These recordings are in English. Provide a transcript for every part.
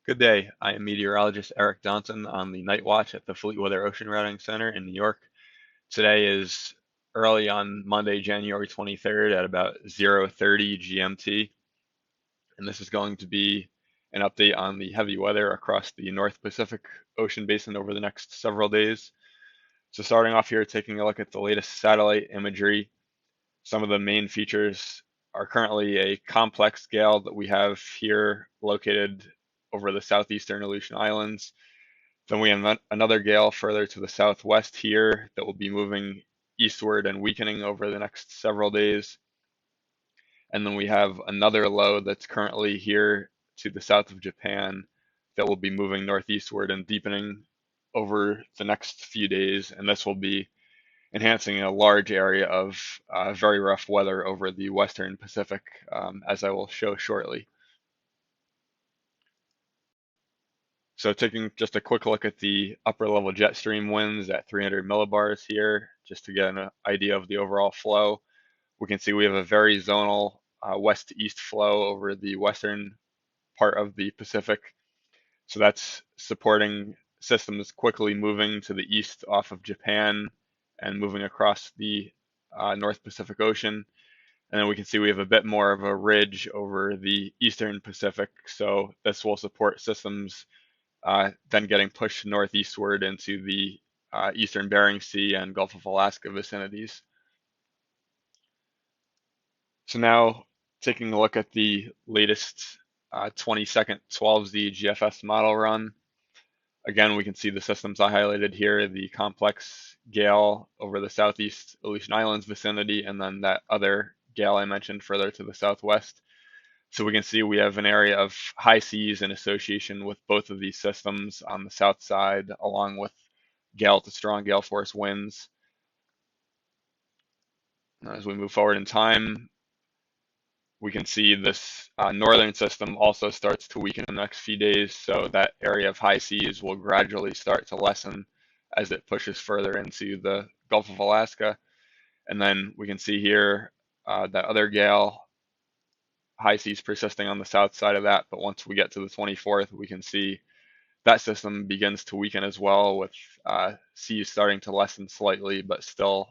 Good day. I am meteorologist Eric Johnson on the night watch at the Fleetweather Ocean Routing Center in New York. Today is early on Monday, January 23rd at about 0:30 GMT, and this is going to be an update on the heavy weather across the North Pacific Ocean basin over the next several days. So starting off here, taking a look at the latest satellite imagery. Some of the main features are currently a complex gale that we have here located over the southeastern Aleutian Islands. Then we have another gale further to the southwest here that will be moving eastward and weakening over the next several days. And then we have another low that's currently here to the south of Japan that will be moving northeastward and deepening over the next few days. And this will be enhancing a large area of very rough weather over the western Pacific, as I will show shortly. So taking just a quick look at the upper level jet stream winds at 300 millibars here, just to get an idea of the overall flow. We can see we have a very zonal west to east flow over the western part of the Pacific. So that's supporting systems quickly moving to the east off of Japan and moving across the North Pacific Ocean. And then we can see we have a bit more of a ridge over the eastern Pacific. So this will support systems then getting pushed northeastward into the eastern Bering Sea and Gulf of Alaska vicinities. So now taking a look at the latest 20-second 12Z GFS model run. Again, we can see the systems I highlighted here, the complex gale over the southeast Aleutian Islands vicinity, and then that other gale I mentioned further to the southwest. So we can see we have an area of high seas in association with both of these systems on the south side, along with gale to strong gale force winds. As we move forward in time, we can see this northern system also starts to weaken in the next few days. So that area of high seas will gradually start to lessen as it pushes further into the Gulf of Alaska. And then we can see here that other gale, high seas persisting on the south side of that. But once we get to the 24th, we can see that system begins to weaken as well, with seas starting to lessen slightly, but still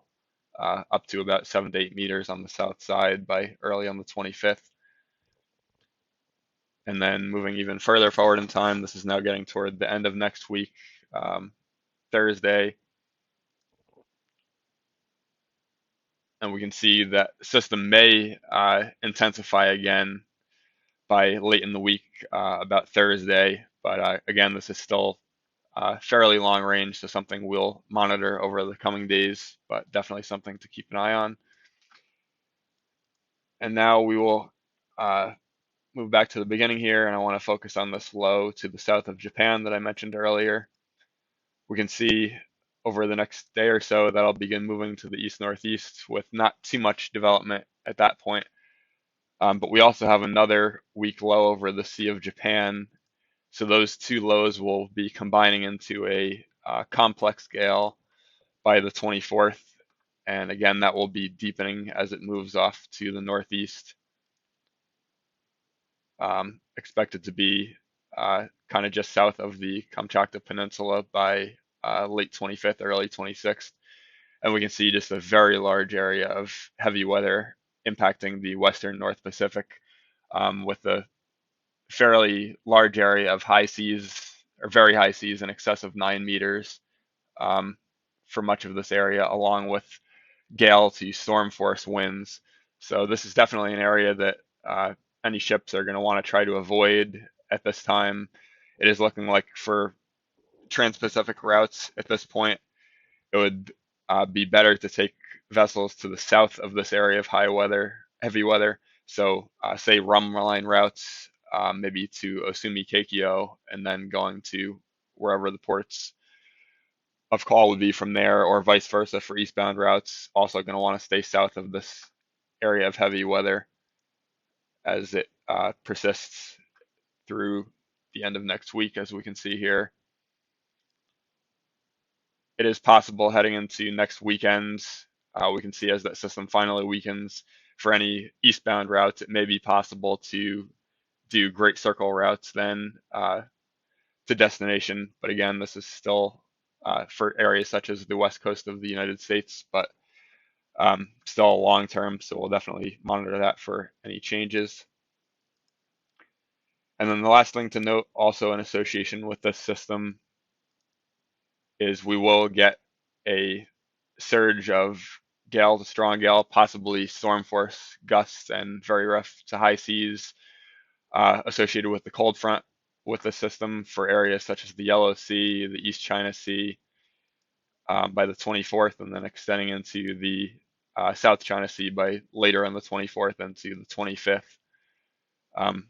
up to about 7 to 8 meters on the south side by early on the 25th. And then moving even further forward in time, this is now getting toward the end of next week, Thursday. And we can see that system may intensify again by late in the week, about Thursday. But again, this is still fairly long range, so something we'll monitor over the coming days, but definitely something to keep an eye on. And now we will move back to the beginning here, and I want to focus on this low to the south of Japan that I mentioned earlier. We can see over the next day or so that'll begin moving to the east-northeast with not too much development at that point. But we also have another weak low over the Sea of Japan. So those two lows will be combining into a complex gale by the 24th. And again, that will be deepening as it moves off to the northeast. Expected to be kind of just south of the Kamchatka Peninsula by late 25th, early 26th. And we can see just a very large area of heavy weather impacting the western North Pacific, with a fairly large area of high seas, or very high seas in excess of 9 meters for much of this area, along with gale to storm force winds. So this is definitely an area that any ships are going to want to try to avoid at this time. It is looking like for trans-Pacific routes at this point, it would be better to take vessels to the south of this area of high weather, heavy weather. So say rum line routes, maybe to Osumi Keikyo, and then going to wherever the ports of call would be from there, or vice versa for eastbound routes. Also going to want to stay south of this area of heavy weather as it persists through the end of next week, as we can see here. It is possible heading into next weekend, we can see as that system finally weakens, for any eastbound routes, it may be possible to do Great Circle routes then to destination. But again, this is still for areas such as the west coast of the United States, but still long term. So we'll definitely monitor that for any changes. And then the last thing to note, also in association with this system, is we will get a surge of gale to strong gale, possibly storm force gusts and very rough to high seas associated with the cold front with the system for areas such as the Yellow Sea, the East China Sea by the 24th, and then extending into the South China Sea by later on the 24th into the 25th.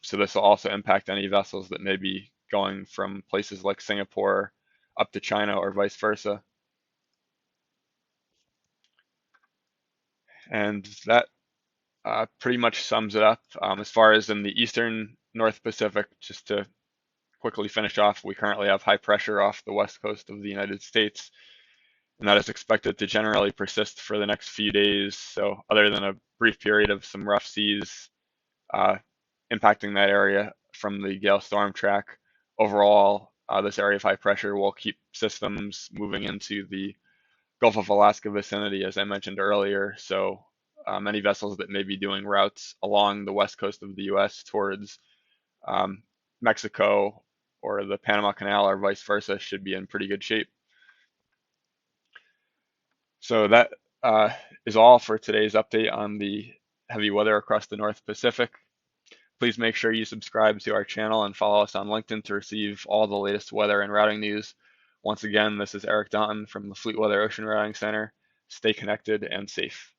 So this will also impact any vessels that may be going from places like Singapore up to China or vice versa. And that pretty much sums it up. As far as in the eastern North Pacific, just to quickly finish off, we currently have high pressure off the west coast of the United States, and that is expected to generally persist for the next few days. So other than a brief period of some rough seas uh, impacting that area from the gale storm track, overall, this area of high pressure will keep systems moving into the Gulf of Alaska vicinity, as I mentioned earlier. So many vessels that may be doing routes along the west coast of the U.S. towards um, Mexico or the Panama Canal or vice versa should be in pretty good shape. So that uh, is all for today's update on the heavy weather across the North Pacific. Please make sure you subscribe to our channel and follow us on LinkedIn to receive all the latest weather and routing news. Once again, this is Eric Daunton from the Fleetweather Ocean Routing Center. Stay connected and safe.